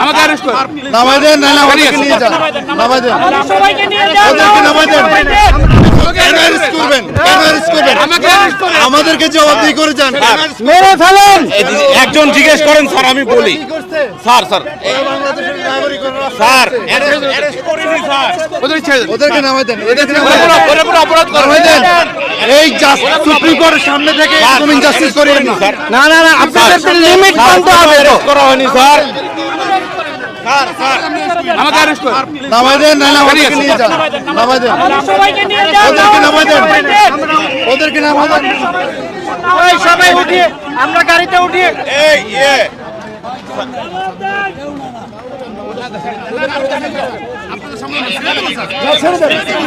আমাকে অ্যারেস্ট করুন। নামাই দেন, না না ওদেরকে নিয়ে যান, নামাই দেন, সবাইকে নিয়ে যান, ওদেরকে নামাই দেন। কেন অ্যারেস্ট করবেন? কেন অ্যারেস্ট করবেন? আমাকে অ্যারেস্ট করুন। আমাদেরকে জবাবদিহি করে যান। মেরে ফেলেন। একজন জিজ্ঞেস করেন স্যার, আমি বলি স্যার স্যার বাংলাদেশের নাগরিকরা স্যার অ্যারেস্ট করিনি স্যার, ওদের ছেড়ে দেন। ওদেরকে নামাই দেন, এদেরকে ওরা কোনো অপরাধ করে নামাই দেন। এই সুপ্রিম কোর্টের সামনে থেকে একদম ইনজাস্টিস করিয়েন না। না না না, আপনাদের লিমিট মানতে হবে তো। করা হয়নি স্যার। স্যার স্যার আমাকে অ্যারেস্ট করুন। নামাই দেন, না না ওদেরকে নিয়ে যান, নামাই দেন, সবাইকে নিয়ে যান, ওদেরকে নামাই দেন, ওদেরকে নামাই দেন। ওই সবাই উঠিয়ে, আমরা গাড়িতে উঠিয়ে। এই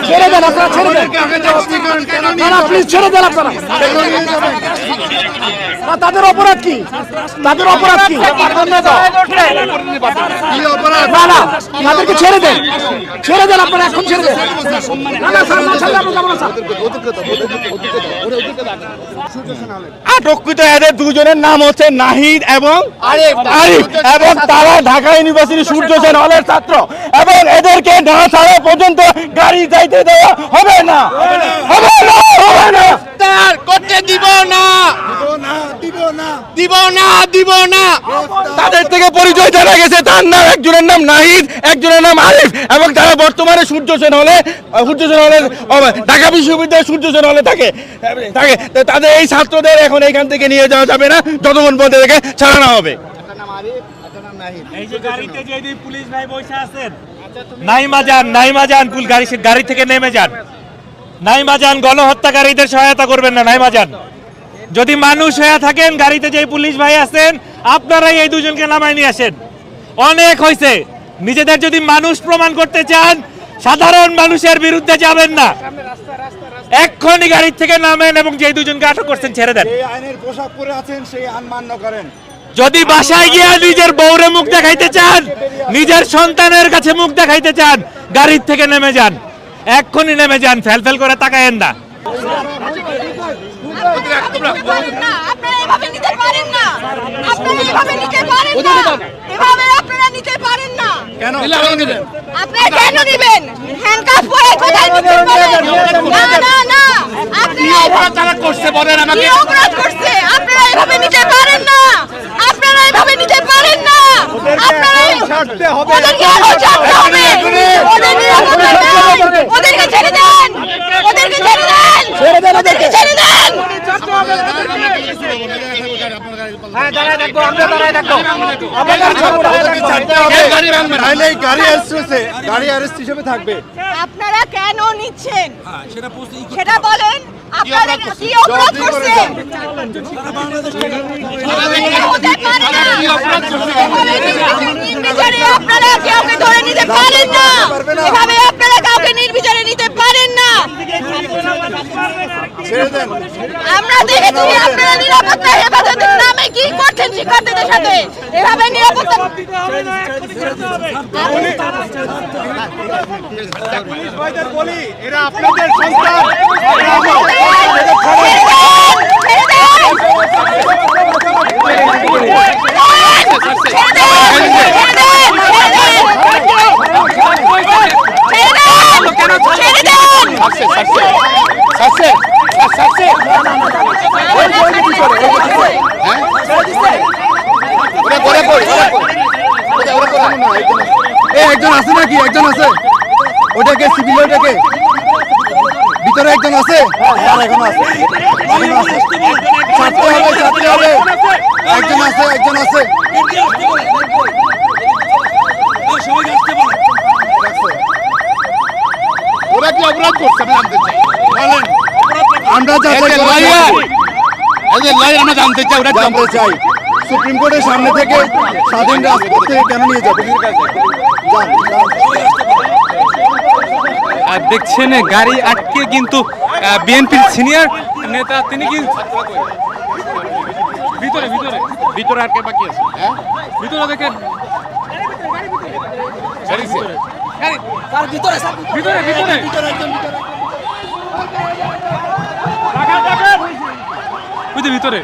ছেড়ে দেন, আপনারা ছেড়ে দেন। ওদেরকে আগে জবাবদিহি করেন, কেন নিয়ে না না, যাবেন? প্লিজ ছেড়ে দেন আপনারা। কেন নিয়ে যাবেন? না, তাদের অপরাধ কি? তাদের অপরাধ কি? কি অপরাধ? না না, তাদেরকে ছেড়ে দেন, ছেড়ে দেন আপনারা, এখন ছেড়ে দেন। না না স্যার, না ছাড়লে আমরা যাবো না স্যার। আটককৃত এদের দুজনের নাম হচ্ছে নাহিদ এবং আরিফ, এবং তারা ঢাকা ইউনিভার্সিটি সূর্য সেন হলের ছাত্র, এবং এদেরকে না ছাড়া পর্যন্ত গাড়ি যাইতে দেওয়া হবে না, হবে না, হবে না। করতে দিব না, দিব না। তাদের থেকে পরিচয় জানা গেছে, তার নাম, একজনের নাম নাহিদ, একজনের নাম আরিফ, এবং তারা বর্তমানে সূর্য সেন হলে ঢাকা বিশ্ববিদ্যালয়ের সূর্য সেন হলে থাকে। তো তাদের এই ছাত্রদের এখন এখান থেকে নিয়ে যাওয়া যাবে না যতক্ষণ পর্যন্ত এদেরকে ছাড়ানো হবে। এই যে গাড়িতে যে দুই পুলিশ ভাই বসে আছেন, নাইমা যান গাড়ি থেকে নেমে যান। নাইমা যান, গণহত্যাকারীদের সহায়তা করবেন না, নাইমা যান। যদি মানুষ হয়ে থাকেন, গাড়িতে যে পুলিশ ভাই আছেন, আপনারাই এই দুজনকে নামায় নিয়ে আসেন। অনেক হয়েছে। নিজেদের যদি মানুষ প্রমাণ করতে চান, সাধারণ মানুষের বিরুদ্ধে যাবেন না। এক্ষুনি গাড়ি থেকে নামেন এবং যে দুজনকে আটক করছেন ছেড়ে দেন। এই আইনের পোশাক পরে আছেন, সেই আইন মান্য করেন। যদি বাসায় গিয়ে নিজের বউরে মুখ দেখাইতে চান, নিজের সন্তানের কাছে মুখ দেখাইতে চান, গাড়ির থেকে নেমে যান, এক্ষুনি নেমে যান, ফেল করে তাকায়েন না। আপনারা এভাবে নিতে পারেন না, আপনারা এভাবে নিতে পারেন না, এভাবে আপনারা নিতে পারেন না। কেন? আপনারা কেন নেবেন? হ্যান্ডকাফ পরে কোথায় নিতে পারেন? না না না, আপনারা অপরাধ করছে বলেন কি আমাকে। অপরাধ করছে? আপনারা এভাবে নিতে পারেন না, আপনারা এভাবে নিতে পারেন না, আপনারা ছাড়তে হবে। ওদেরকে এখন ছাড়তে হবে, ওদের নিরাপত্তা নেই, ওদেরকে ছেড়ে দেন, ওদেরকে ছেড়ে দেন, ওদেরকে ছেড়ে দেন। হ্যাঁ, দাঁড়ায় থাকবো, আমরা দাঁড়ায় থাকবো। ওদেরকে ছাড়তে হবে। নাহলে এই গাড়ি অ্যারেস্ট হিসেবে থাকবে। আপনারা কেন নিচ্ছেন সেটা বলেন। আপনারা কি অপরাধ করছেন? হতে পারে না। এভাবে নির্বিচারে আপনারা কাউকে ধরে নিতে পারেন না, এভাবে আপনারা কাউকে নির্বিচারে নিতে পারেন না। ছেড়ে দেন। আমরা দেখেছি আপনারা নিরাপত্তা হেফাজতের নামে কি করছেন শিক্ষার্থীদের সাথে। এভাবে নিরাপত্তা পুলিশ ভাইদের বলি, এরা আপনাদের সন্তান। একজন আছে নাকি? একজন আছে? ওটাকে সিভিল, ওটাকে ভিতরে একজন আছে? এখন আছে, ছাড়তে হবে, ছাড়তে হবে। একজন আছে, একজন আছে। ওরা কি অপরাধ করছে আমি জানতে চাই, বলেন। আমরা আমরা জানতে চাই, ওরা জানতে চাই সুপ্রিম কোর্টের সামনে থেকে স্বাধীন রাজপথ থেকে কেন নিয়ে যাবে? দেখছেন গাড়ি আটকে কিন্তু বিএনপির সিনিয়র নেতা তিনি কি ভিতরে ভিতরে ভিতরে আর কে বাকি আছে? ভিতরে দেখেন ভিতরে ভিতরে ভিতরে